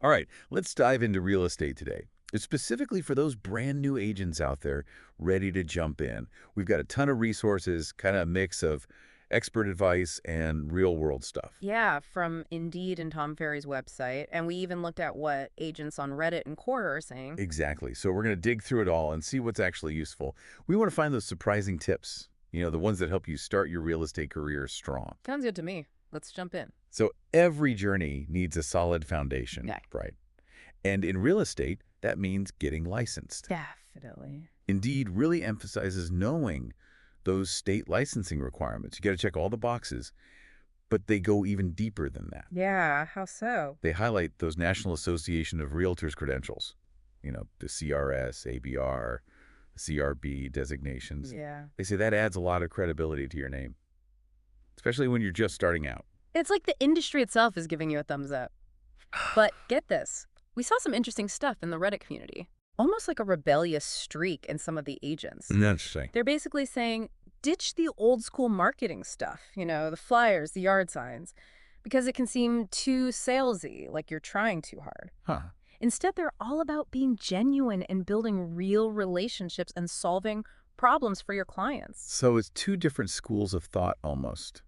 All right, let's dive into real estate today. It's specifically for those brand new agents out there ready to jump in. We've got a ton of resources, kind of a mix of expert advice and real world stuff. Yeah, from Indeed and Tom Ferry's website. And we even looked at what agents on Reddit and Quora are saying. Exactly. So we're going to dig through it all and see what's actually useful. We want to find those surprising tips, the ones that help you start your real estate career strong. Sounds good to me. Let's jump in. So every journey needs a solid foundation, Yeah, right? And in real estate, that means getting licensed. definitely. Indeed really emphasizes knowing those state licensing requirements. You got to check all the boxes, but they go even deeper than that. Yeah, how so? They highlight those National Association of Realtors credentials, the CRS, ABR, CRB designations. Yeah. They say that adds a lot of credibility to your name, especially when you're just starting out. It's like the industry itself is giving you a thumbs up. But get this. We saw some interesting stuff in the Reddit community. Almost like a rebellious streak in some of the agents. Interesting. They're basically saying, ditch the old school marketing stuff, the flyers, the yard signs, because it can seem too salesy, like you're trying too hard. Huh. Instead, they're all about being genuine and building real relationships and solving problems for your clients. So it's two different schools of thought almost.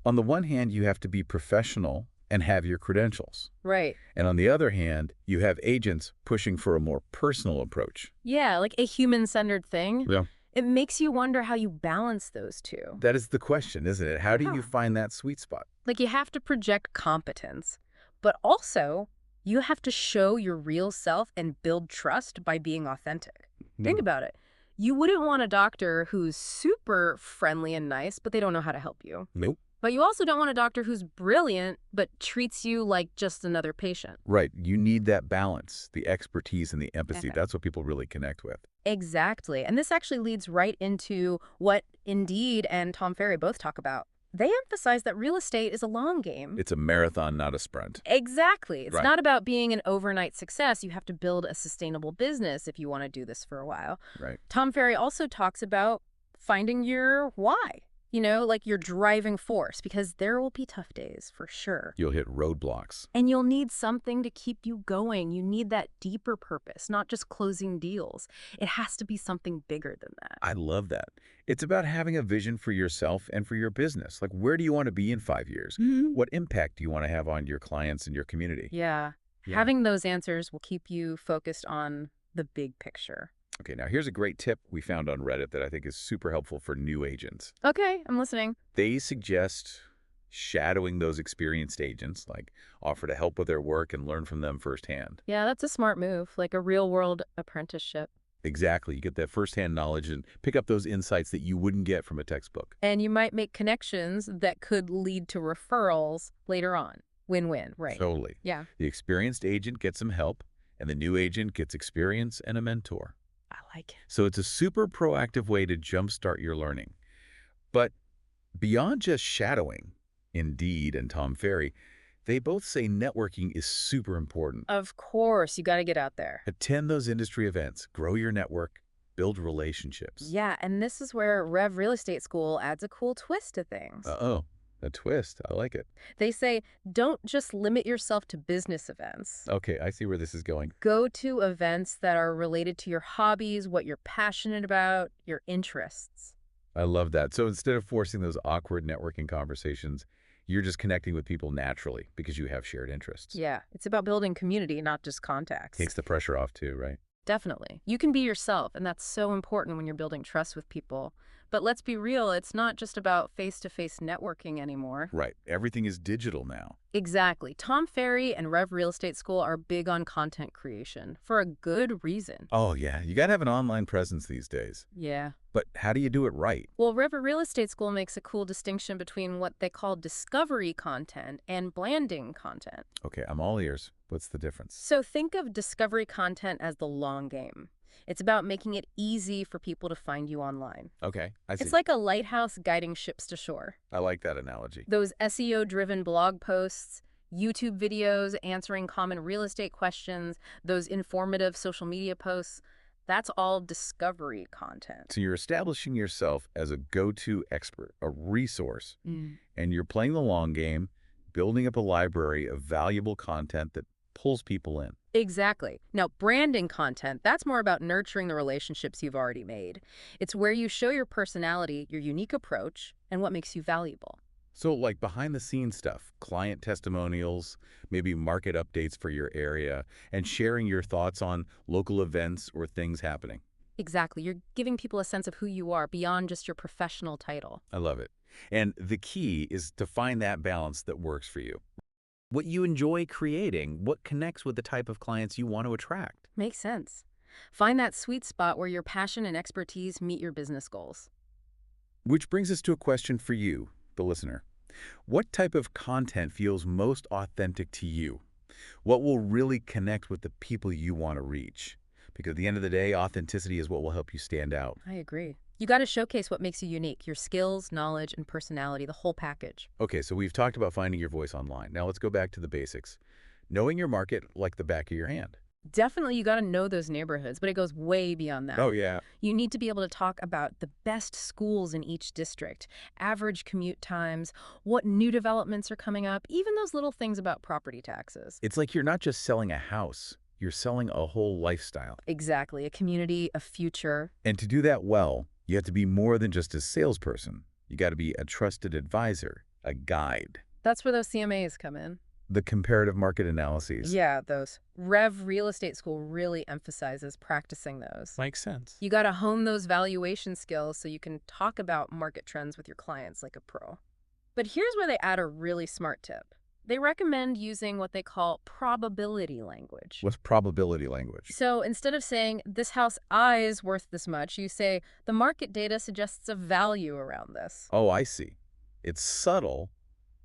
On the one hand, you have to be professional and have your credentials. Right. And on the other hand, you have agents pushing for a more personal approach. Yeah, like a human-centered thing. Yeah. It makes you wonder how you balance those two. That is the question, isn't it? How do you Yeah. find that sweet spot? Like you have to project competence, but also you have to show your real self and build trust by being authentic. Think about it. You wouldn't want a doctor who's super friendly and nice, but they don't know how to help you. Nope. But you also don't want a doctor who's brilliant, but treats you like just another patient. Right. You need that balance, the expertise and the empathy. Okay. That's what people really connect with. Exactly. And this actually leads right into what Indeed and Tom Ferry both talk about. They emphasize that real estate is a long game. It's a marathon, not a sprint. Exactly. It's Right. not about being an overnight success. You have to build a sustainable business if you want to do this for a while. Right. Tom Ferry also talks about finding your why, like your driving force, because there will be tough days for sure. You'll hit roadblocks. And you'll need something to keep you going. You need that deeper purpose, not just closing deals. It has to be something bigger than that. I love that. It's about having a vision for yourself and for your business. Like, where do you want to be in 5 years? What impact do you want to have on your clients and your community? Yeah. Yeah. Having those answers will keep you focused on the big picture. Okay, now here's a great tip we found on Reddit that I think is super helpful for new agents. Okay, I'm listening. They suggest shadowing those experienced agents, like offer to help with their work and learn from them firsthand. Yeah, that's a smart move, like a real-world apprenticeship. Exactly. You get that firsthand knowledge and pick up those insights that you wouldn't get from a textbook. And you might make connections that could lead to referrals later on. Win-win, right? Totally. Yeah, The experienced agent gets some help, and the new agent gets experience and a mentor. I like it. So it's a super proactive way to jumpstart your learning. But beyond just shadowing, Indeed and Tom Ferry, they both say networking is super important. Of course, you got to get out there. Attend those industry events, grow your network, build relationships. Yeah, and this is where Rev Real Estate School adds a cool twist to things. Uh-oh, a twist. I like it. They say, don't just limit yourself to business events. Okay, I see where this is going. Go to events that are related to your hobbies, what you're passionate about, your interests. I love that. So instead of forcing those awkward networking conversations, you're just connecting with people naturally because you have shared interests. Yeah, it's about building community, not just contacts. Takes the pressure off too, right? Definitely. You can be yourself, and that's so important when you're building trust with people. But let's be real, it's not just about face-to-face networking anymore. Right. Everything is digital now. Exactly. Tom Ferry and Rev Real Estate School are big on content creation for a good reason. Oh, yeah. You got to have an online presence these days. Yeah. But how do you do it right? Well, Rev Real Estate School makes a cool distinction between what they call discovery content and branding content. Okay, I'm all ears. What's the difference? So think of discovery content as the long game. It's about making it easy for people to find you online. Okay, I see. It's like a lighthouse guiding ships to shore. I like that analogy. Those SEO-driven blog posts, YouTube videos answering common real estate questions, those informative social media posts, that's all discovery content. So you're establishing yourself as a go-to expert, a resource, Mm. and you're playing the long game, building up a library of valuable content that pulls people in. Exactly. Now, branding content, that's more about nurturing the relationships you've already made. It's where you show your personality, your unique approach, and what makes you valuable. So like behind the scenes stuff, client testimonials, maybe market updates for your area, and sharing your thoughts on local events or things happening. Exactly. You're giving people a sense of who you are beyond just your professional title. I love it. And the key is to find that balance that works for you. What you enjoy creating, what connects with the type of clients you want to attract. Makes sense. Find that sweet spot where your passion and expertise meet your business goals. Which brings us to a question for you, the listener. What type of content feels most authentic to you? What will really connect with the people you want to reach? Because at the end of the day, authenticity is what will help you stand out. I agree. You got to showcase what makes you unique, your skills, knowledge, and personality, the whole package. Okay, so we've talked about finding your voice online. Now let's go back to the basics. Knowing your market like the back of your hand. Definitely, you got to know those neighborhoods, but it goes way beyond that. Oh, yeah. You need to be able to talk about the best schools in each district, average commute times, what new developments are coming up, even those little things about property taxes. It's like you're not just selling a house, you're selling a whole lifestyle. Exactly, a community, a future. And to do that well, you have to be more than just a salesperson. You got to be a trusted advisor, a guide. That's where those CMAs come in. The comparative market analyses. Yeah, those. Rev Real Estate School really emphasizes practicing those. Makes sense. You got to hone those valuation skills so you can talk about market trends with your clients like a pro. But here's where they add a really smart tip. They recommend using what they call probability language. What's probability language? So instead of saying, this house I is worth this much, you say, the market data suggests a value around this. Oh, I see. It's subtle,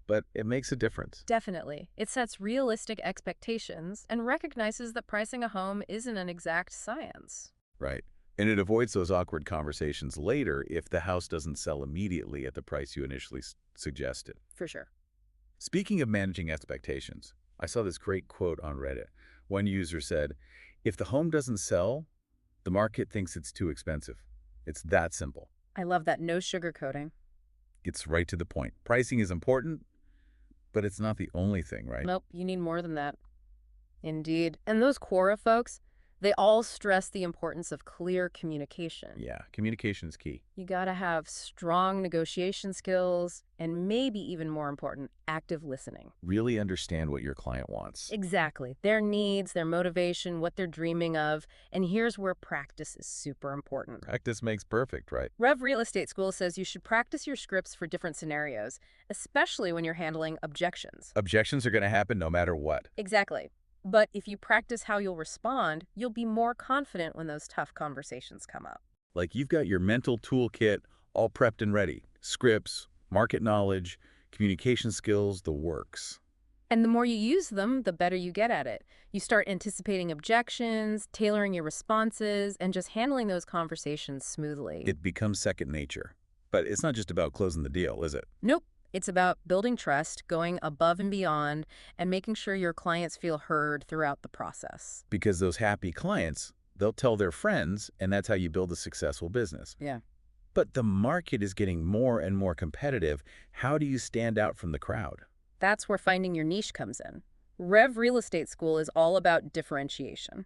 but it makes a difference. Definitely. It sets realistic expectations and recognizes that pricing a home isn't an exact science. Right. And it avoids those awkward conversations later if the house doesn't sell immediately at the price you initially suggested. For sure. Speaking of managing expectations, I saw this great quote on Reddit. One user said, if the home doesn't sell, the market thinks it's too expensive. It's that simple. I love that. No sugarcoating. Gets right to the point. Pricing is important, but it's not the only thing, right? Nope, you need more than that. Indeed. And those Quora folks, they all stress the importance of clear communication. Yeah, communication is key. You gotta have strong negotiation skills and maybe even more important, active listening. Really understand what your client wants. Exactly. Their needs, their motivation, what they're dreaming of. And here's where practice is super important. Practice makes perfect, right? Rev Real Estate School says you should practice your scripts for different scenarios, especially when you're handling objections. Objections are going to happen no matter what. Exactly. But if you practice how you'll respond, you'll be more confident when those tough conversations come up. Like you've got your mental toolkit all prepped and ready. Scripts, market knowledge, communication skills, the works. And the more you use them, the better you get at it. You start anticipating objections, tailoring your responses, and just handling those conversations smoothly. It becomes second nature. But it's not just about closing the deal, is it? Nope. It's about building trust, going above and beyond, and making sure your clients feel heard throughout the process. Because those happy clients, they'll tell their friends, and that's how you build a successful business. Yeah. But the market is getting more and more competitive. How do you stand out from the crowd? That's where finding your niche comes in. Rev Real Estate School is all about differentiation.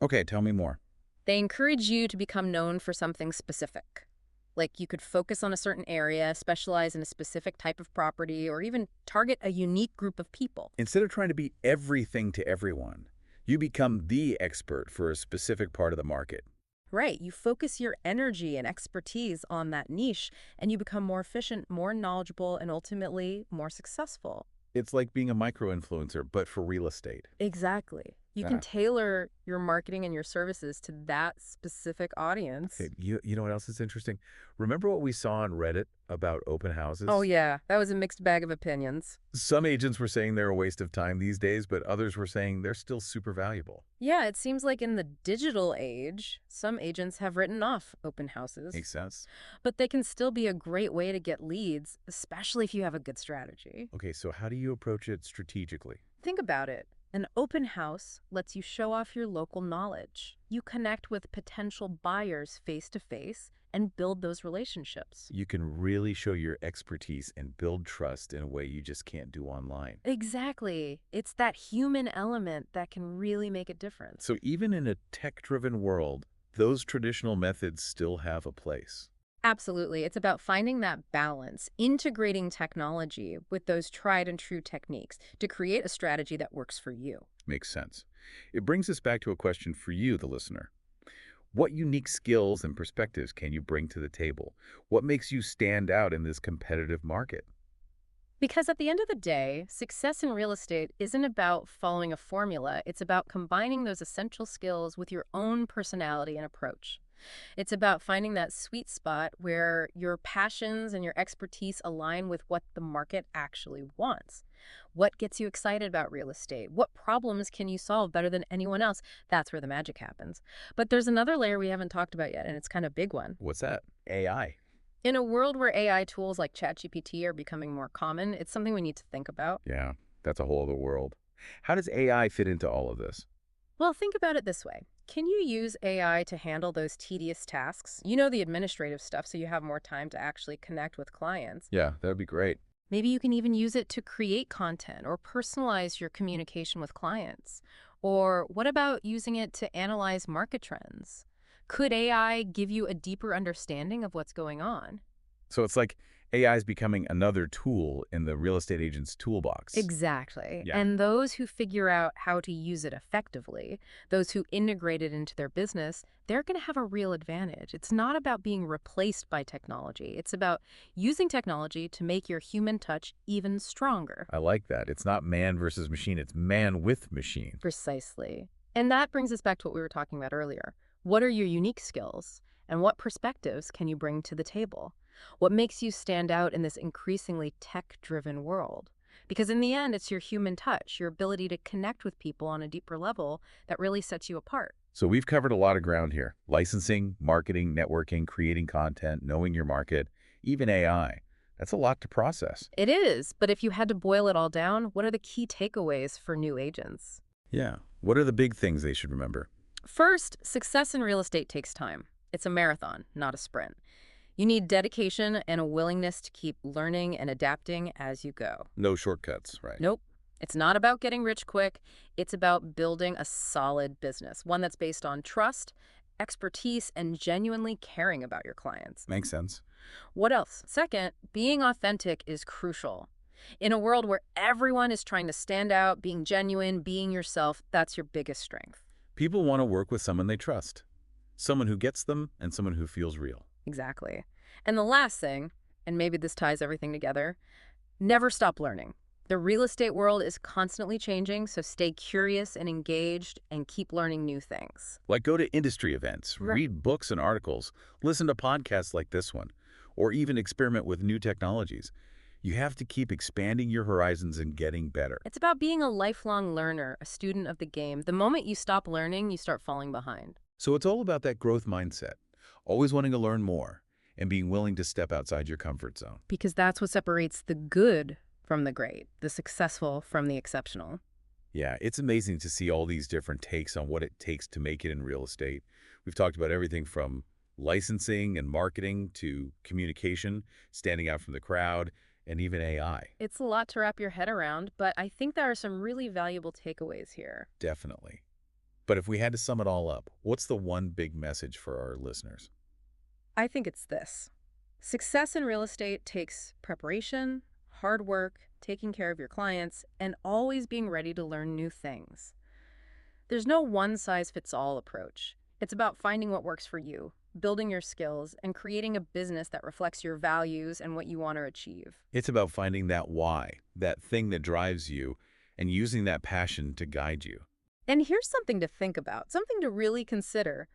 Okay, tell me more. They encourage you to become known for something specific. Like you could focus on a certain area, specialize in a specific type of property, or even target a unique group of people. Instead of trying to be everything to everyone, you become the expert for a specific part of the market. Right. You focus your energy and expertise on that niche, and you become more efficient, more knowledgeable, and ultimately more successful. It's like being a micro-influencer, but for real estate. Exactly. You can tailor your marketing and your services to that specific audience. Okay, you know what else is interesting? Remember what we saw on Reddit about open houses? Oh, yeah. That was a mixed bag of opinions. Some agents were saying they're a waste of time these days, but others were saying they're still super valuable. Yeah, it seems like in the digital age, some agents have written off open houses. Makes sense. But they can still be a great way to get leads, especially if you have a good strategy. Okay, so how do you approach it strategically? Think about it. An open house lets you show off your local knowledge. You connect with potential buyers face to face and build those relationships. You can really show your expertise and build trust in a way you just can't do online. Exactly. It's that human element that can really make a difference. So even in a tech-driven world, those traditional methods still have a place. Absolutely. It's about finding that balance, integrating technology with those tried and true techniques to create a strategy that works for you. Makes sense. It brings us back to a question for you, the listener. What unique skills and perspectives can you bring to the table? What makes you stand out in this competitive market? Because at the end of the day, success in real estate isn't about following a formula. It's about combining those essential skills with your own personality and approach. It's about finding that sweet spot where your passions and your expertise align with what the market actually wants. What gets you excited about real estate? What problems can you solve better than anyone else? That's where the magic happens. But there's another layer we haven't talked about yet, and it's kind of a big one. What's that? AI. In a world where AI tools like ChatGPT are becoming more common, it's something we need to think about. Yeah, that's a whole other world. How does AI fit into all of this? Well, think about it this way. Can you use AI to handle those tedious tasks? You know, the administrative stuff, so you have more time to actually connect with clients. Yeah, that would be great. Maybe you can even use it to create content or personalize your communication with clients. Or what about using it to analyze market trends? Could AI give you a deeper understanding of what's going on? So it's like AI is becoming another tool in the real estate agent's toolbox. Exactly. Yeah. And those who figure out how to use it effectively, those who integrate it into their business, they're going to have a real advantage. It's not about being replaced by technology. It's about using technology to make your human touch even stronger. I like that. It's not man versus machine, it's man with machine. Precisely. And that brings us back to what we were talking about earlier. What are your unique skills? And what perspectives can you bring to the table? What makes you stand out in this increasingly tech-driven world? Because in the end, it's your human touch, your ability to connect with people on a deeper level that really sets you apart. So we've covered a lot of ground here. Licensing, marketing, networking, creating content, knowing your market, even AI. That's a lot to process. It is, but if you had to boil it all down, what are the key takeaways for new agents? Yeah. What are the big things they should remember? First, success in real estate takes time. It's a marathon, not a sprint. You need dedication and a willingness to keep learning and adapting as you go. No shortcuts, right? Nope. It's not about getting rich quick. It's about building a solid business, one that's based on trust, expertise, and genuinely caring about your clients. Makes sense. What else? Second, being authentic is crucial. In a world where everyone is trying to stand out, being genuine, being yourself, that's your biggest strength. People want to work with someone they trust, someone who gets them and someone who feels real. Exactly. And the last thing, and maybe this ties everything together, never stop learning. The real estate world is constantly changing, so stay curious and engaged and keep learning new things. Like go to industry events, Right. read books and articles, listen to podcasts like this one, or even experiment with new technologies. You have to keep expanding your horizons and getting better. It's about being a lifelong learner, a student of the game. The moment you stop learning, you start falling behind. So it's all about that growth mindset, always wanting to learn more and being willing to step outside your comfort zone. Because that's what separates the good from the great, the successful from the exceptional. Yeah, it's amazing to see all these different takes on what it takes to make it in real estate. We've talked about everything from licensing and marketing to communication, standing out from the crowd, and even AI. It's a lot to wrap your head around, but I think there are some really valuable takeaways here. Definitely. But if we had to sum it all up, what's the one big message for our listeners? I think it's this. Success in real estate takes preparation, hard work, taking care of your clients, and always being ready to learn new things. There's no one-size-fits-all approach. It's about finding what works for you, building your skills, and creating a business that reflects your values and what you want to achieve. It's about finding that why, that thing that drives you, and using that passion to guide you. And here's something to think about, something to really consider.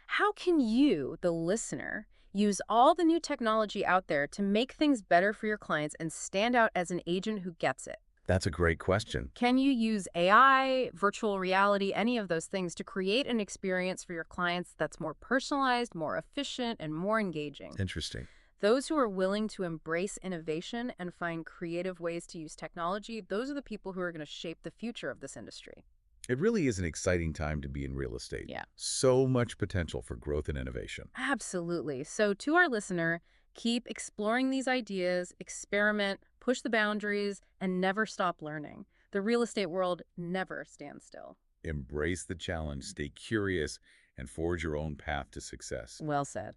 How can you, the listener, use all the new technology out there to make things better for your clients and stand out as an agent who gets it? That's a great question. Can you use AI, virtual reality, any of those things to create an experience for your clients that's more personalized, more efficient, and more engaging? Interesting. Those who are willing to embrace innovation and find creative ways to use technology, those are the people who are going to shape the future of this industry. It really is an exciting time to be in real estate. Yeah. So much potential for growth and innovation. Absolutely. So, to our listener, keep exploring these ideas, experiment, push the boundaries, and never stop learning. The real estate world never stands still. Embrace the challenge, stay curious, and forge your own path to success. Well said.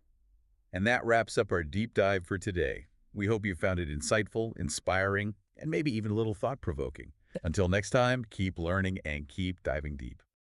And that wraps up our deep dive for today. We hope you found it insightful, inspiring, and maybe even a little thought-provoking. Until next time, keep learning and keep diving deep.